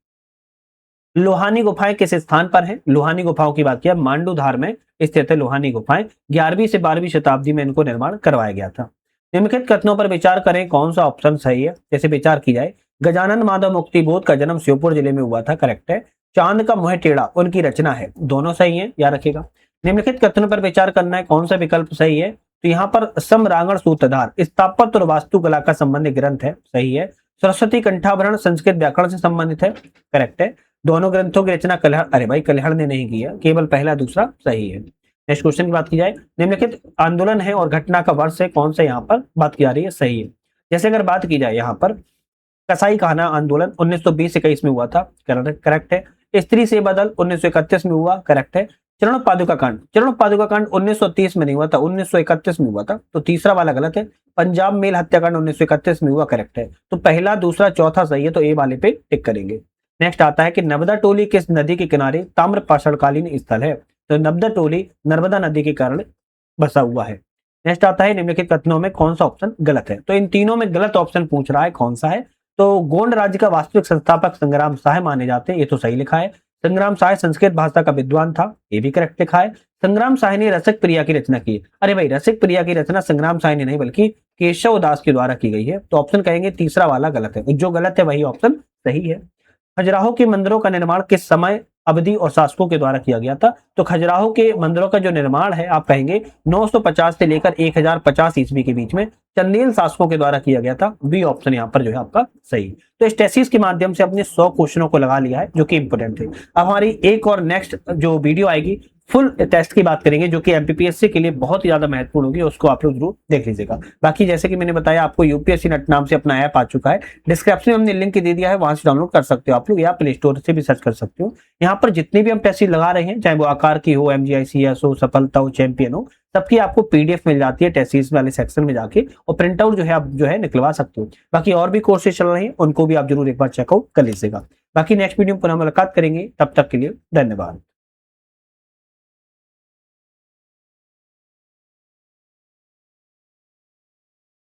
लोहानी गुफाएं किस स्थान पर है, लोहानी गुफाओं की बात किया मांडूधार में स्थित है लोहानी गुफाएं, 11वीं से 12वीं शताब्दी में इनको निर्माण करवाया गया था। निम्नलिखित कथनों पर विचार करें, कौन सा ऑप्शन सही है। जैसे विचार की जाए, गजानन माधव मुक्तिबोध का जन्म श्योपुर जिले में हुआ था, करेक्ट है। चांद का मुंह टेढ़ा उनकी रचना है, दोनों सही है, याद रखेगा। निम्नलिखित कथनों पर विचार करना है, कौन सा विकल्प सही है। तो यहाँ पर समरांगण सूत्रधार स्थापत्य और वास्तुकला का संबंधित ग्रंथ है, सही है। सरस्वती कंठाभरण संस्कृत व्याकरण से संबंधित है, करेक्ट है। दोनों ग्रंथों की रचना कल्हड़, अरे भाई कल्हड़ ने नहीं की है, केवल पहला दूसरा सही है। नेक्स्ट क्वेश्चन की बात की जाए, निम्नलिखित आंदोलन है और घटना का वर्ष है, कौन सा यहाँ पर बात की जा रही है, सही है। जैसे अगर बात की जाए यहाँ पर कसाई खाना आंदोलन 1920-21 में हुआ था, करेक्ट है। स्त्री से बदल 1931 में हुआ, करेक्ट है। चरण पादुका कांड 1930 में नहीं हुआ था, 1931 में हुआ था, तो तीसरा वाला गलत है। पंजाब मेल हत्याकांड 1931 में हुआ, करेक्ट है। तो पहला दूसरा चौथा सही है, तो ए वाले पे टिक करेंगे। नेक्स्ट आता है कि नर्मदा टोली किस नदी के किनारे ताम्र पाषाणकालीन स्थल है, तो नर्मदा टोली नर्मदा नदी के कारण बसा हुआ है। नेक्स्ट आता है निम्नलिखित कथनों में कौन सा ऑप्शन गलत है, तो इन तीनों में गलत ऑप्शन पूछ रहा है, कौन सा है। तो गोंड राज्य का वास्तविक संस्थापक संग्राम शाह माने जाते हैं, ये तो सही लिखा है। संग्राम शाह संस्कृत भाषा का विद्वान था, ये भी करेक्ट लिखा है। संग्राम शाह ने रसिक प्रिया की रचना की, अरे भाई रसिक प्रिया की रचना संग्राम शाह ने नहीं बल्कि केशव दास के द्वारा की गई है, तो ऑप्शन कहेंगे तीसरा वाला गलत है, जो गलत है वही ऑप्शन सही है। खजुराहो के मंदिरों का निर्माण किस समय अवधी और शासकों के द्वारा किया गया था। तो खजुराहो के मंदिरों का जो निर्माण है आप कहेंगे 950 से लेकर 1050 ईस्वी के बीच में चंदेल शासकों के द्वारा किया गया था। बी ऑप्शन यहाँ पर जो है आपका सही। तो इस टेसिस के माध्यम से अपने 100 क्वेश्चनों को लगा लिया है जो कि इंपोर्टेंट है। अब हमारी एक और नेक्स्ट जो वीडियो आएगी फुल टेस्ट की बात करेंगे जो कि एमपीपीएससी के लिए बहुत ही ज्यादा महत्वपूर्ण होगी, उसको आप लोग जरूर देख लीजिएगा। बाकी जैसे कि मैंने बताया आपको यूपीएससी नेट नाम से अपना ऐप आ चुका है, डिस्क्रिप्शन में हमने लिंक दे दिया है, वहां से डाउनलोड कर सकते हो आप लोग या प्ले स्टोर से भी सर्च कर सकते हो। यहाँ पर जितनी भी हम टेस्ट लगा रहे हैं चाहे वो आकार की हो, एमजीआईसीएस हो, सफलता हो, चैंपियन हो, सबकी आपको पीडीएफ मिल जाती है टेस्ट वाले सेक्शन में जाके, और प्रिंट आउट जो है आप जो है निकलवा सकते हो। बाकी और भी कोर्सेज चल रहे हैं उनको भी आप जरूर एक बार चेकआउट कर लीजिएगा। बाकी नेक्स्ट वीडियो में पुनः मुलाकात करेंगे, तब तक के लिए धन्यवाद।